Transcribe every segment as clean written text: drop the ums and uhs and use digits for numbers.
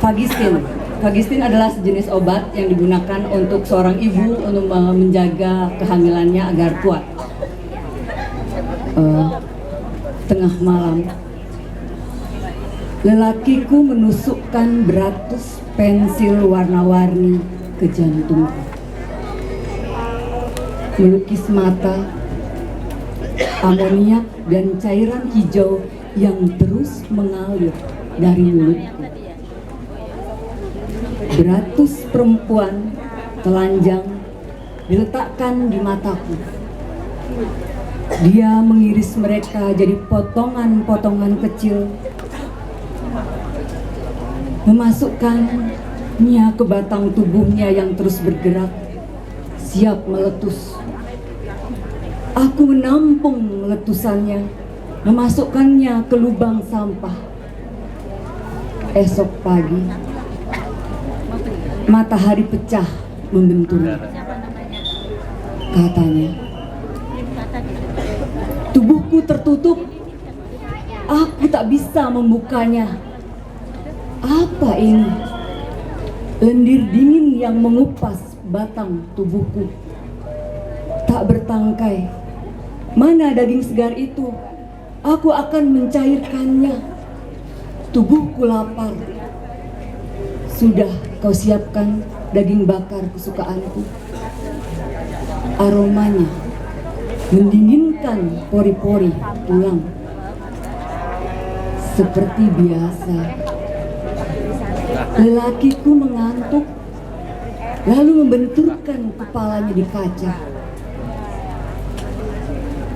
Vagisil. Vagisil adalah sejenis obat yang digunakan untuk seorang ibu untuk menjaga kehamilannya agar kuat. Tengah malam, lelakiku menusukkan beratus pensil warna-warni ke jantungku. Melukis mata, amoniak dan cairan hijau yang terus mengalir dari mulutku. Beratus perempuan telanjang diletakkan di mataku. Dia mengiris mereka jadi potongan-potongan kecil, memasukkannya ke batang tubuhnya yang terus bergerak, siap meletus. Aku menampung letusannya, memasukkannya ke lubang sampah. Esok pagi, matahari pecah membenturi. Katanya, tubuhku tertutup, aku tak bisa membukanya. Apa ini? Lendir dingin yang mengupas batang tubuhku. Tak bertangkai. Mana daging segar itu? Aku akan mencairkannya. Tubuhku lapar. Sudah kau siapkan daging bakar kesukaanku. Aromanya mendinginkan pori-pori tulang. Seperti biasa, lelakiku mengantuk, lalu membenturkan kepalanya di kaca.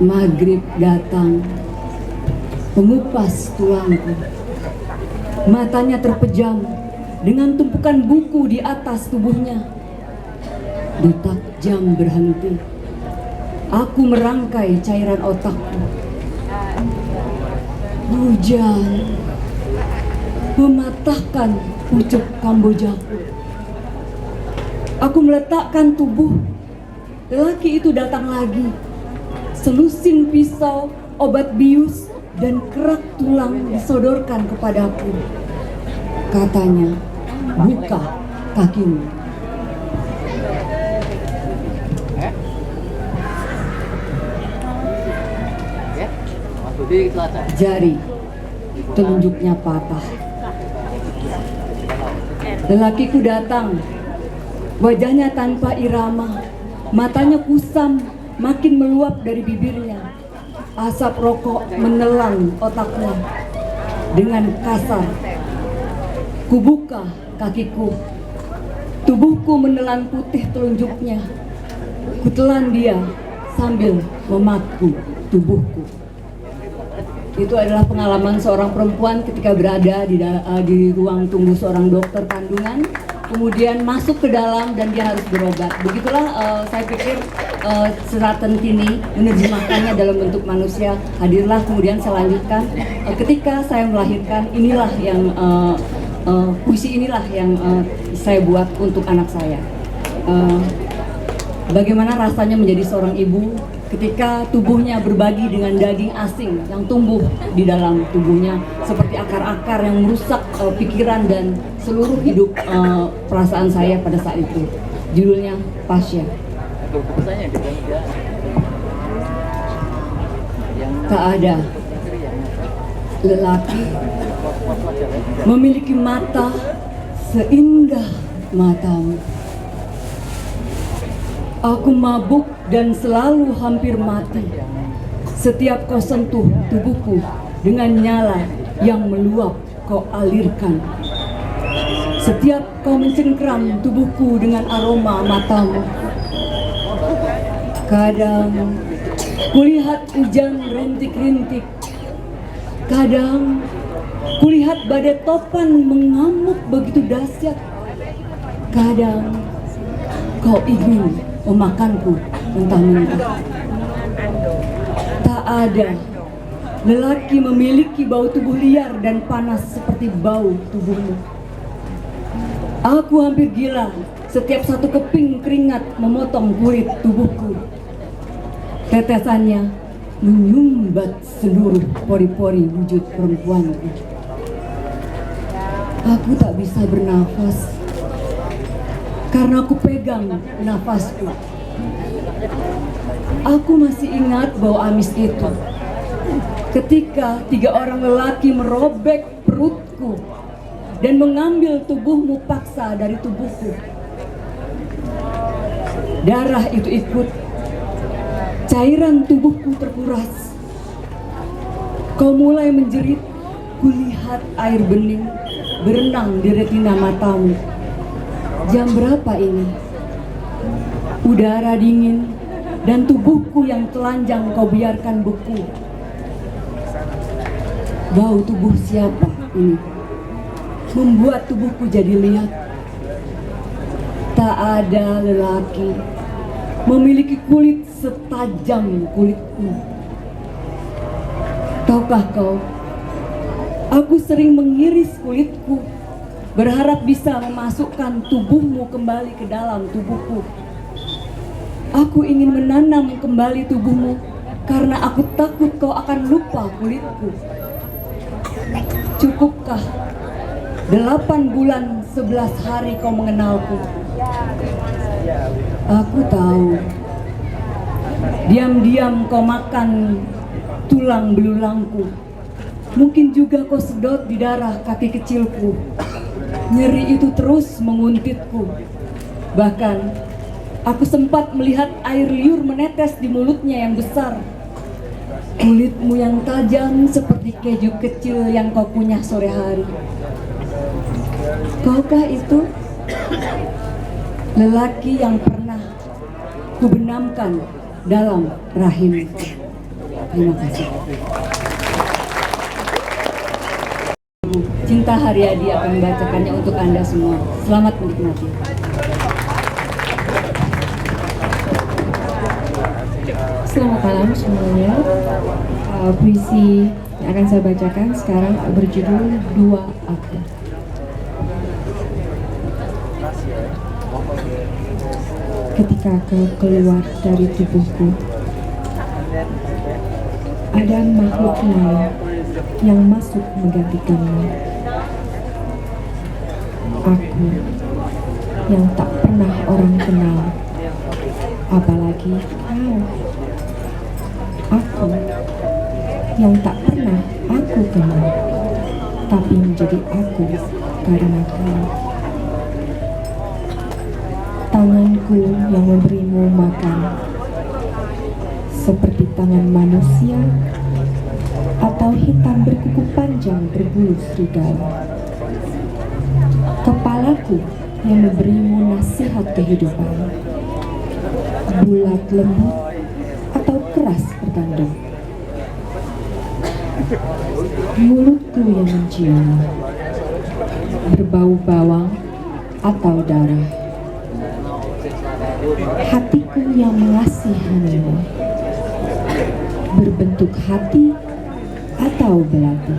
Maghrib datang, mengupas tulangku. Matanya terpejam dengan tumpukan buku di atas tubuhnya. Detak jam berhenti. Aku merangkai cairan otakku. Hujan mematahkan pucuk kambojaku. Aku meletakkan tubuh. Lelaki itu datang lagi. Selusin pisau, obat bius, dan kerak tulang disodorkan kepadaku. Katanya, buka kakimu. Jari telunjuknya patah. Lelakiku datang, wajahnya tanpa irama, matanya kusam, makin meluap dari bibirnya. Asap rokok menelan otaknya. Dengan kasar, kubuka kakiku. Tubuhku menelan putih telunjuknya. Kutelan dia sambil memaku tubuhku. Itu adalah pengalaman seorang perempuan ketika berada di ruang tunggu seorang dokter kandungan, kemudian masuk ke dalam dan dia harus berobat. Begitulah saya pikir Seraten kini menerjemahkannya dalam bentuk manusia. Hadirlah kemudian saya lanjutkan. Ketika saya melahirkan, inilah yang puisi inilah yang saya buat untuk anak saya. Bagaimana rasanya menjadi seorang ibu ketika tubuhnya berbagi dengan daging asing yang tumbuh di dalam tubuhnya seperti akar-akar yang merusak pikiran dan seluruh hidup perasaan saya pada saat itu. Judulnya Pasya. Tak ada lelaki memiliki mata seindah matamu. Aku mabuk dan selalu hampir mati. Setiap kau sentuh tubuhku dengan nyala yang meluap kau alirkan. Setiap kau mencengkram tubuhku dengan aroma matamu. Kadang kulihat hujan rintik-rintik. Kadang kulihat badai topan mengamuk begitu dahsyat. Kadang kau ingin memakanku mentah-mentah. Tak ada lelaki memiliki bau tubuh liar dan panas seperti bau tubuhmu. Aku hampir gila setiap satu keping keringat memotong kulit tubuhku. Tetesannya menyumbat seluruh pori-pori wujud perempuanku. Aku tak bisa bernafas karena aku pegang nafasku. Aku masih ingat bau amis itu ketika 3 orang lelaki merobek perutku dan mengambil tubuhmu paksa dari tubuhku. Darah itu ikut, cairan tubuhku terkuras. Kau mulai menjerit, kulihat air bening berenang di retina matamu. Jam berapa ini? Udara dingin dan tubuhku yang telanjang kau biarkan beku. Bau tubuh siapa ini? Membuat tubuhku jadi liat. Tak ada lelaki memiliki kulit setajam kulitmu. Tahukah kau, aku sering mengiris kulitku, berharap bisa memasukkan tubuhmu kembali ke dalam tubuhku. Aku ingin menanam kembali tubuhmu karena aku takut kau akan lupa kulitku. Cukupkah 8 bulan 11 hari kau mengenalku? Aku tahu. Diam-diam kau makan tulang belulangku. Mungkin juga kau sedot di darah kaki kecilku. Nyeri itu terus menguntitku. Bahkan aku sempat melihat air liur menetes di mulutnya yang besar. Kulitmu yang tajam seperti keju kecil yang kau kunyah sore hari. Kaukah itu lelaki yang pernah kubenamkan dalam rahim? Terima kasih. Cinta Haryadi akan membacakannya untuk Anda semua. Selamat menikmati. Selamat malam semuanya. Puisi yang akan saya bacakan sekarang berjudul Dua Aku. Ketika kau keluar dari tubuhku, ada makhluk lain yang masuk menggantikanmu. Aku yang tak pernah orang kenal, apalagi kau. Aku yang tak pernah aku kenal, tapi menjadi aku karena kau. Tanganku yang memberimu makan, seperti tangan manusia atau hitam berkuku panjang berbulu serigala. Kepalaku yang memberimu nasihat kehidupan, bulat lembut atau keras bertanduk. Mulutku yang mencium, berbau bawang atau darah. Hatiku yang mengasihanimu, berbentuk hati atau belati.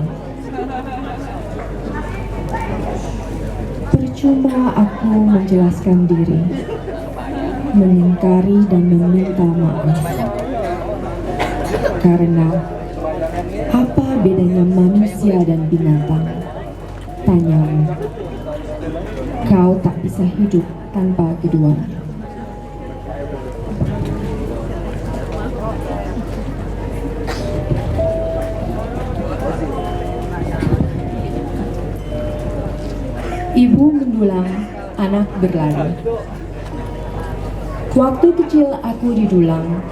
Percuma aku menjelaskan diri, mengingkari dan meminta maaf. Karena apa bedanya manusia dan binatang? Tanyamu. Kau tak bisa hidup tanpa keduanya. Ibu mendulang, anak berlari. Waktu kecil aku didulang,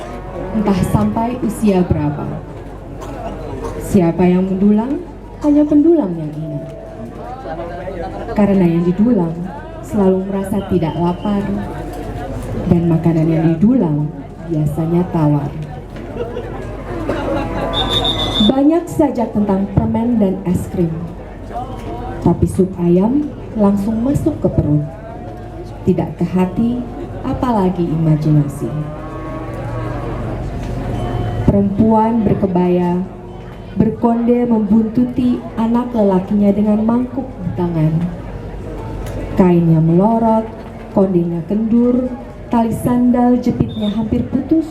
entah sampai usia berapa. Siapa yang mendulang? Hanya pendulang yang ingat. Karena yang didulang selalu merasa tidak lapar, dan makanan yang didulang biasanya tawar. Banyak saja tentang permen dan es krim, tapi sup ayam langsung masuk ke perut, tidak ke hati, apalagi imajinasi. Perempuan berkebaya berkonde membuntuti anak lelakinya dengan mangkuk di tangan. Kainnya melorot, kondenya kendur, tali sandal jepitnya hampir putus,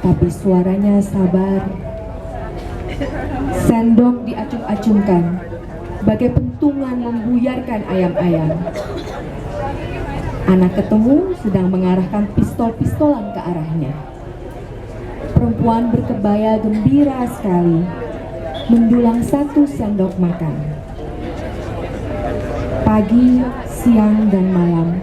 tapi suaranya sabar. Sendok diacung-acungkan, bagai pentungan membuyarkan ayam-ayam. Anak ketemu sedang mengarahkan pistol-pistolan ke arahnya. Perempuan berkebaya gembira sekali mendulang 1 sendok makan. Pagi, siang, dan malam,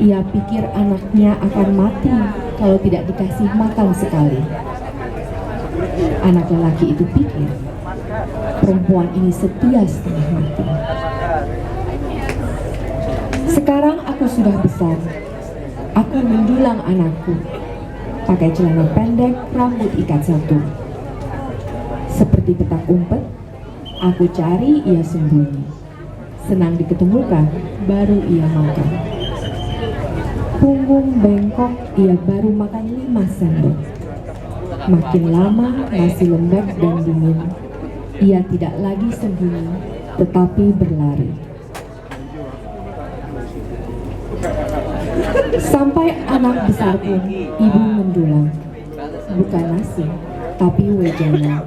ia pikir anaknya akan mati kalau tidak dikasih makan sekali. Anak lelaki itu pikir perempuan ini setia setengah mati. Sekarang aku sudah besar. Aku mendulang anakku pakai celana pendek, rambut ikat satu. Seperti petak umpet, aku cari, ia sembunyi. Senang diketemukan, baru ia makan. Punggung bengkok, ia baru makan 5 sendok. Makin lama masih lembek dan dingin. Ia tidak lagi sembunyi, tetapi berlari. Sampai anak besar pun ibu mendulang, bukan nasi, tapi wejana.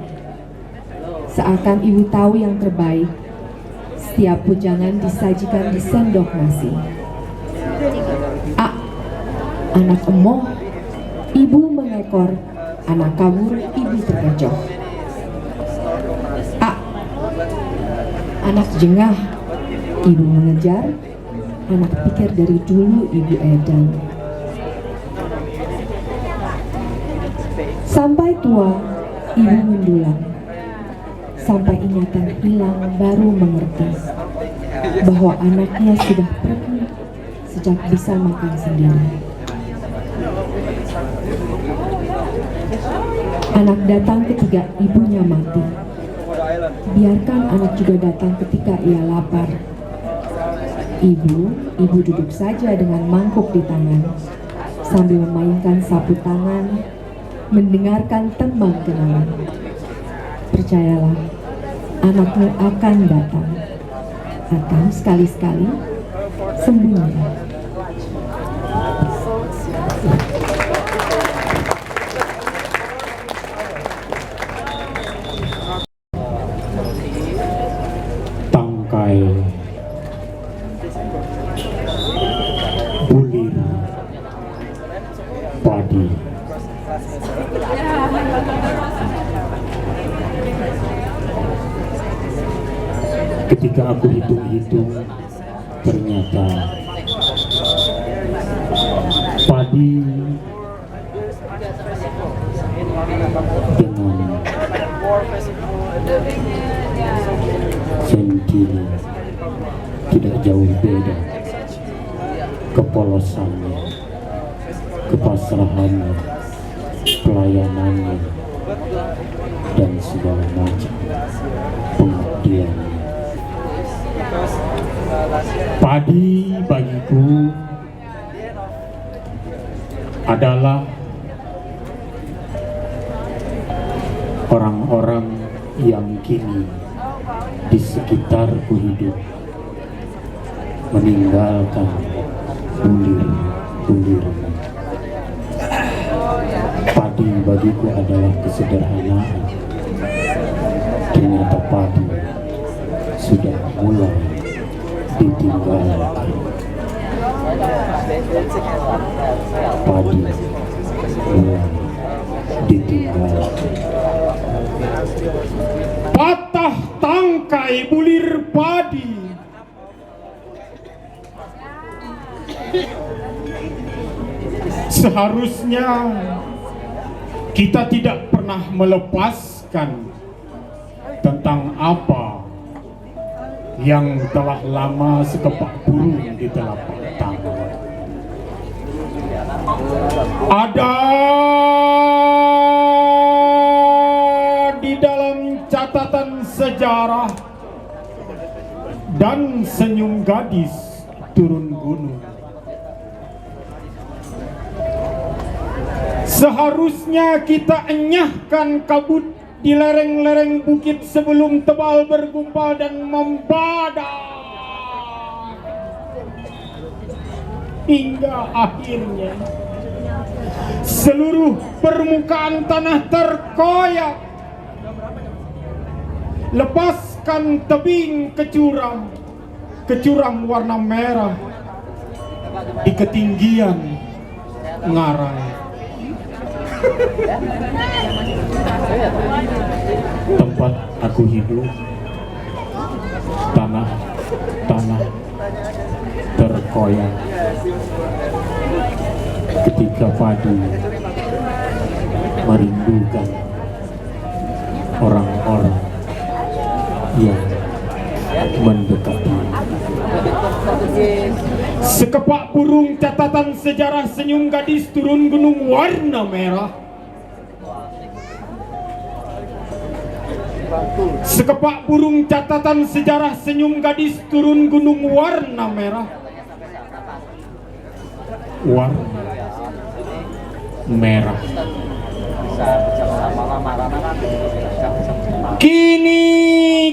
Seakan ibu tahu yang terbaik, setiap pujangan disajikan di sendok nasi. Anak emoh, ibu mengekor, anak kabur, ibu terkecoh. Anak jengah, ibu mengejar, anak pikir dari dulu ibu edan. Sampai tua, ibu mendulang. Sampai ingatan hilang, baru mengerti bahwa anaknya sudah pergi sejak bisa makan sendiri. Anak datang ketika ibunya mati. Biarkan anak juga datang ketika ia lapar. Ibu duduk saja dengan mangkuk di tangan, sambil memainkan sapu tangan, mendengarkan tembang kenangan. Percayalah, anakmu akan datang, atau sekali-sekali sembunyi. Tangkai bulir padi. Ketika aku hitung-hitung, ternyata padi dengan sentini tidak jauh beda. Kepolosannya, kepasrahannya, pelayanannya, dan segala macam pengabdiannya. Padi bagiku adalah orang-orang yang kini di sekitarku hidup, meninggalkan bulir-bulirmu. Padi bagiku adalah kesederhanaan. Ternyata padi sudah mulai ditinggalkan. Padi mulai ditinggalkan. Patah tangkai bulir padi. Seharusnya kita tidak pernah melepaskan tentang apa yang telah lama sekepak burung di telapak tangan. Ada di dalam catatan sejarah dan senyum gadis turun gunung. Seharusnya kita enyahkan kabut di lereng-lereng bukit sebelum tebal bergumpal dan membadar. Hingga akhirnya seluruh permukaan tanah terkoyak. Lepas lepaskan tebing ke jurang warna merah di ketinggian ngarai. Tempat aku hidup, tanah terkoyak ketika padi merindukan orang-orang yang mendekati. Sekepak burung catatan sejarah senyum gadis turun gunung warna merah. Sekepak burung catatan sejarah senyum gadis turun gunung warna merah. Warna merah. Kini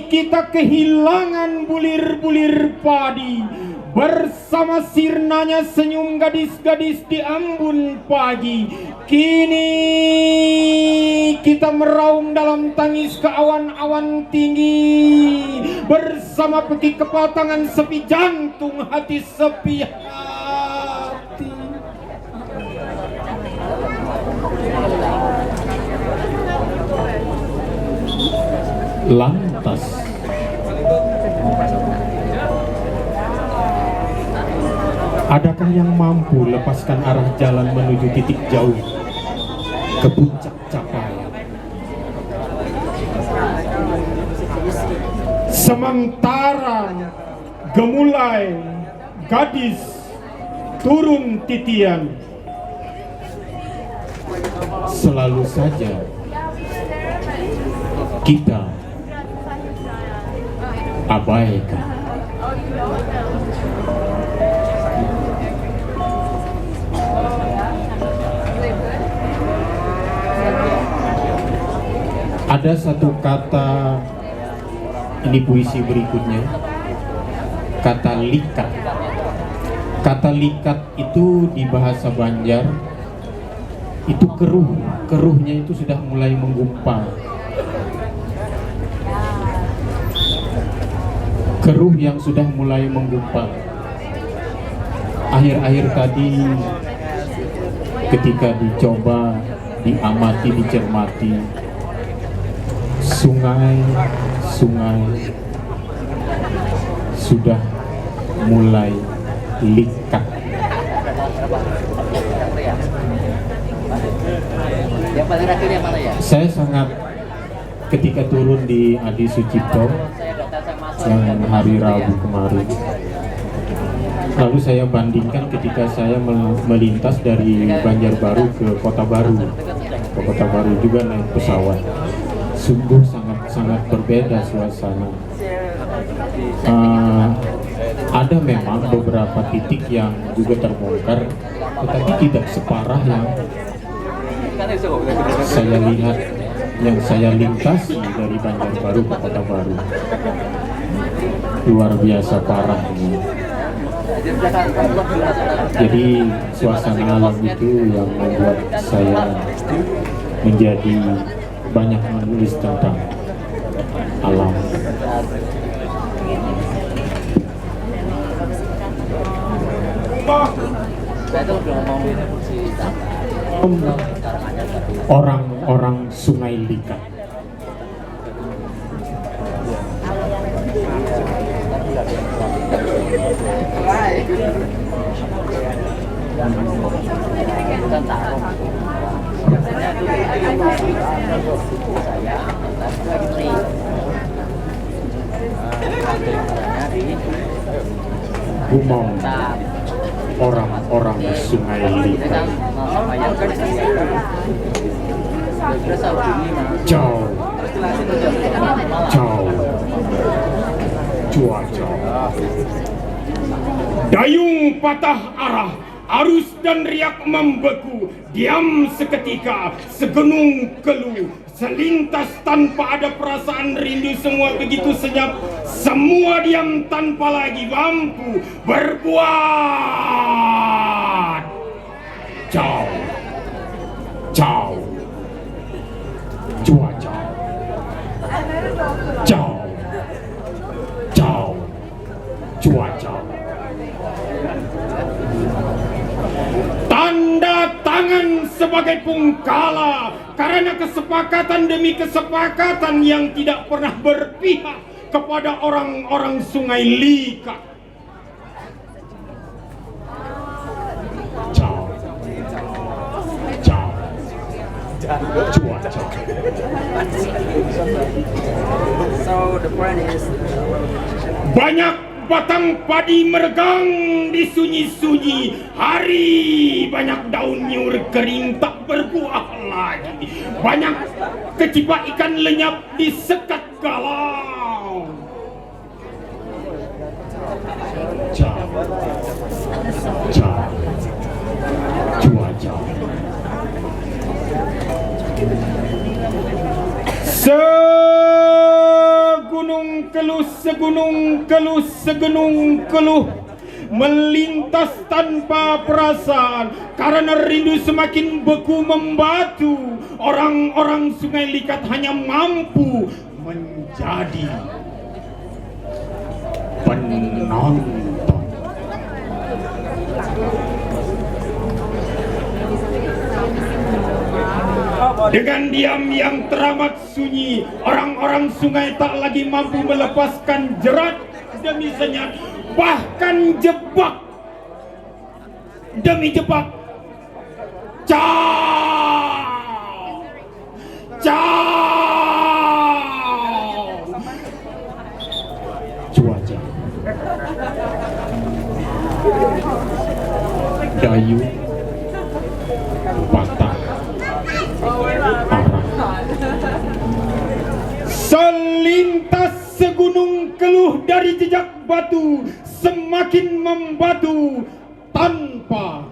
kita kehilangan bulir-bulir padi bersama sirnanya senyum gadis-gadis di embun pagi. Kini kita meraung dalam tangis ke awan-awan tinggi bersama peki kepal tangan sepi jantung hati sepi hati. Lantas adakah yang mampu lepaskan arah jalan menuju titik jauh ke puncak capaian? Sementara gemulai gadis turun titian, selalu saja kita abaikan. Ada satu kata, ini puisi berikutnya, kata likat. Kata likat itu di bahasa Banjar itu keruh, keruhnya itu sudah mulai menggumpal. Keruh yang sudah mulai menggumpal. Akhir-akhir tadi ketika dicoba, diamati, dicermati, sungai sudah mulai likat. Yang paling terakhir yang mana ya? Saya sangat ketika turun di Adi Sucipto yang hari Rabu kemarin, lalu saya bandingkan ketika saya melintas dari Banjarbaru ke Kota Baru, juga naik pesawat. Sungguh sangat berbeda suasana. Ada memang beberapa titik yang juga terbongkar, tetapi tidak separah yang saya lihat, yang saya lintasi dari Banjarbaru ke Kota Baru. Luar biasa parahnya. Jadi suasana alam itu yang membuat saya menjadi banyak menulis tentang alam. Orang-orang Sungai Likat. Gumau orang-orang Sungai Likat. Jauh cuaca, dayung patah arah, arus dan riak membeku, diam seketika, segenung keluh, selintas tanpa ada perasaan rindu, semua begitu senyap, semua diam tanpa lagi mampu berbuat. Jauh cuaca, jauh cuaca. Tanda tangan sebagai pungkala karena kesepakatan demi kesepakatan yang tidak pernah berpihak kepada orang-orang Sungai Likat. Ciao. Ciao. Cuaca. So the point is Banyak batang padi meregang di sunyi-sunyi hari, banyak daun nyur kering tak berbuah lagi, banyak kecipak ikan lenyap di sekat galau. Ciao. Ciao. Cuaca. Segunung keluh, segunung keluh, segunung keluh melintas tanpa perasaan karena rindu semakin beku membatu. Orang-orang Sungai Likat hanya mampu menjadi penonton. Dengan diam yang teramat sunyi, orang-orang sungai tak lagi mampu melepaskan jerat demi senyap, bahkan jebak demi jebak. Ciao, ciao. Cuaca. Dayu patah arah. Selintas segunung keluh dari jejak batu semakin membatu tanpa